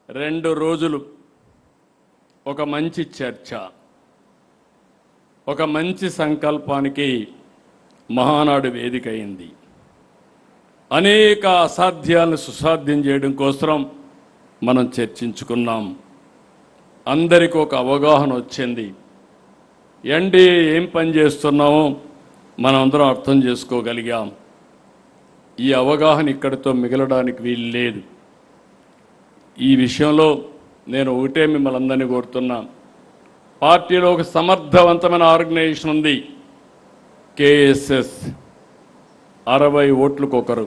2 రోజులు ఒక మంచి చర్చ, ఒక మంచి సంకల్పానికి మహానాడు వేదిక అయింది. అనేక అసాధ్యాలను సుసాధ్యం చేయడం కోసం మనం చర్చించుకున్నాం. అందరికీ ఒక అవగాహన వచ్చింది. ఎన్డీఏ ఏం పని చేస్తున్నామో మనం అందరం అర్థం చేసుకోగలిగాం. ఈ అవగాహన ఇక్కడితో మిగలడానికి వీలు లేదు. ఈ విషయంలో నేను ఒకటే మిమ్మల్ని అందరినీ కోరుతున్నా. పార్టీలో ఒక సమర్థవంతమైన ఆర్గనైజేషన్ ఉంది, కేఎస్ఎస్. 60 ఓట్లకు ఒకరు,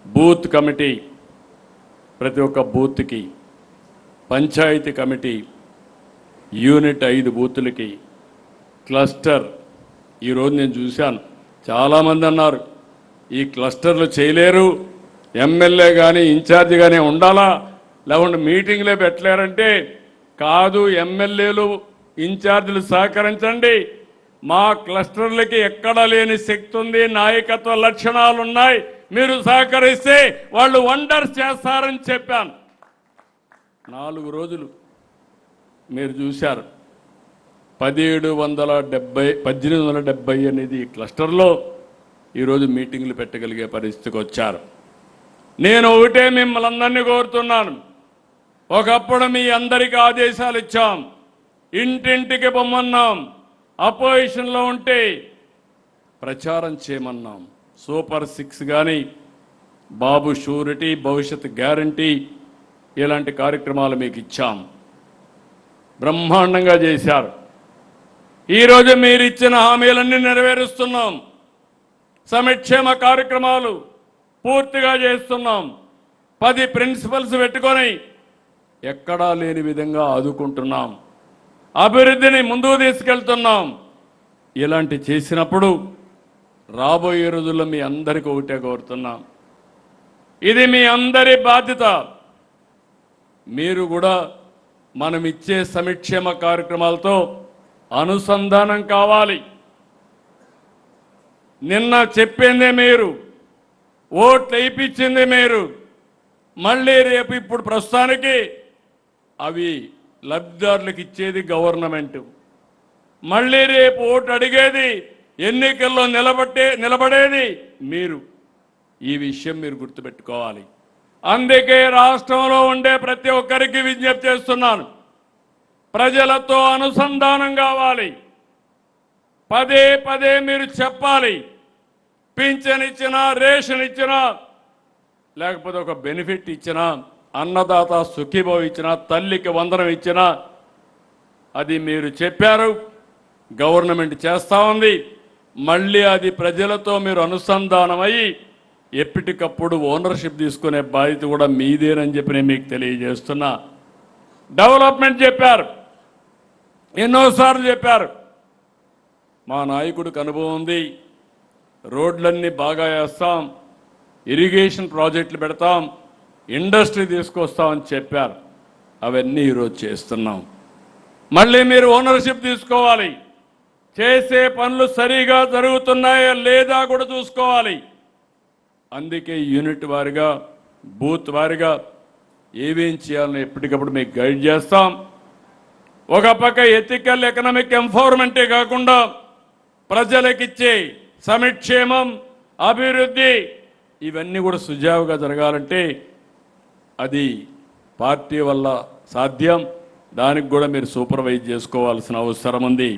బూత్ కమిటీ, ప్రతి ఒక్క బూత్కి, పంచాయతీ కమిటీ, యూనిట్ 5 బూతులకి, క్లస్టర్. ఈరోజు నేను చూశాను, చాలామంది అన్నారు ఈ క్లస్టర్లు చేయలేరు, ఎమ్మెల్యే కానీ ఇన్ఛార్జి కానీ ఉండాలా, లేకుంటే మీటింగ్లే పెట్టలేరంటే కాదు. ఎమ్మెల్యేలు ఇన్ఛార్జీలు సహకరించండి. మా క్లస్టర్లకి ఎక్కడా లేని శక్తి ఉంది, నాయకత్వ లక్షణాలు ఉన్నాయి. మీరు సహకరిస్తే వాళ్ళు వండర్స్ చేస్తారని చెప్పాను. 4 రోజులు మీరు చూశారు. 1870 అనేది క్లస్టర్లో ఈరోజు మీటింగ్లు పెట్టగలిగే పరిస్థితికి వచ్చారు. నేను ఒకటే మిమ్మల్ని అందరినీ కోరుతున్నాను. ఒకప్పుడు మీ అందరికీ ఆదేశాలు ఇచ్చాం, ఇంటింటికి పొమ్మన్నాం, అపోజిషన్లో ఉంటే ప్రచారం చేయమన్నాం. సూపర్ 6 కానీ, బాబు షూరిటీ, భవిష్యత్ గ్యారంటీ, ఇలాంటి కార్యక్రమాలు మీకు ఇచ్చాం. బ్రహ్మాండంగా చేశారు. ఈరోజు మీరు ఇచ్చిన హామీలన్నీ నెరవేరుస్తున్నాం. సంక్షేమ కార్యక్రమాలు పూర్తిగా చేస్తున్నాం. 10 ప్రిన్సిపల్స్ పెట్టుకొని ఎక్కడా లేని విధంగా ఆదుకుంటున్నాం. అభివృద్ధిని ముందుకు తీసుకెళ్తున్నాం. ఇలాంటి చేసినప్పుడు రాబోయే రోజుల్లో మీ అందరికీ ఒకటే కోరుతున్నాం, ఇది మీ అందరి బాధ్యత. మీరు కూడా మనం ఇచ్చే సంక్షేమ కార్యక్రమాలతో అనుసంధానం కావాలి. నిన్న చెప్పిందే మీరు, ఓట్లు వేయించింది మీరు, మళ్ళీ రేపు ఇప్పుడు ప్రస్తుతానికి అవి లబ్ధిదారులకు ఇచ్చేది గవర్నమెంట్, మళ్ళీ రేపు ఓటు అడిగేది, ఎన్నికల్లో నిలబడేది మీరు. ఈ విషయం మీరు గుర్తుపెట్టుకోవాలి. అందుకే రాష్ట్రంలో ఉండే ప్రతి ఒక్కరికి విజ్ఞప్తి చేస్తున్నాను, ప్రజలతో అనుసంధానం కావాలి. పదే మీరు చెప్పాలి. పింఛన్ ఇచ్చినా, రేషన్ ఇచ్చినా, లేకపోతే ఒక బెనిఫిట్ ఇచ్చినా, అన్నదాత సుఖీభవ ఇచ్చినా, తల్లికి వందనం ఇచ్చినా, అది మీరు చెప్పారు, గవర్నమెంట్ చేస్తూ ఉంది. మళ్ళీ అది ప్రజలతో మీరు అనుసంధానమయ్యి ఎప్పటికప్పుడు ఓనర్షిప్ తీసుకునే బాధ్యత కూడా మీదేనని చెప్పి నేను మీకు తెలియజేస్తున్నా. డెవలప్మెంట్ చెప్పారు, ఎన్నోసార్లు చెప్పారు. మా నాయకుడికి అనుభవం ఉంది, రోడ్లన్నీ బాగా వేస్తాం, ఇరిగేషన్ ప్రాజెక్టులు పెడతాం, ఇండస్ట్రీ తీసుకొస్తామని చెప్పారు. అవన్నీ ఈరోజు చేస్తున్నాం. మళ్ళీ మీరు ఓనర్షిప్ తీసుకోవాలి. చేసే పనులు సరిగా జరుగుతున్నాయా లేదా కూడా చూసుకోవాలి. అందుకే యూనిట్ వారిగా, బూత్ వారిగా ఏమేం చేయాలని ఎప్పటికప్పుడు మీకు గైడ్ చేస్తాం. ఒక పక్క ఎథికల్ ఎకనామిక్ ఎంపవర్మెంటే కాకుండా ప్రజలకిచ్చే సంక్షేమం, అభివృద్ధి, ఇవన్నీ కూడా సుజావుగా జరగాలంటే అది పార్టీ వల్ల సాధ్యం. దానికి కూడా మీరు సూపర్వైజ్ చేసుకోవాల్సిన అవసరం ఉంది.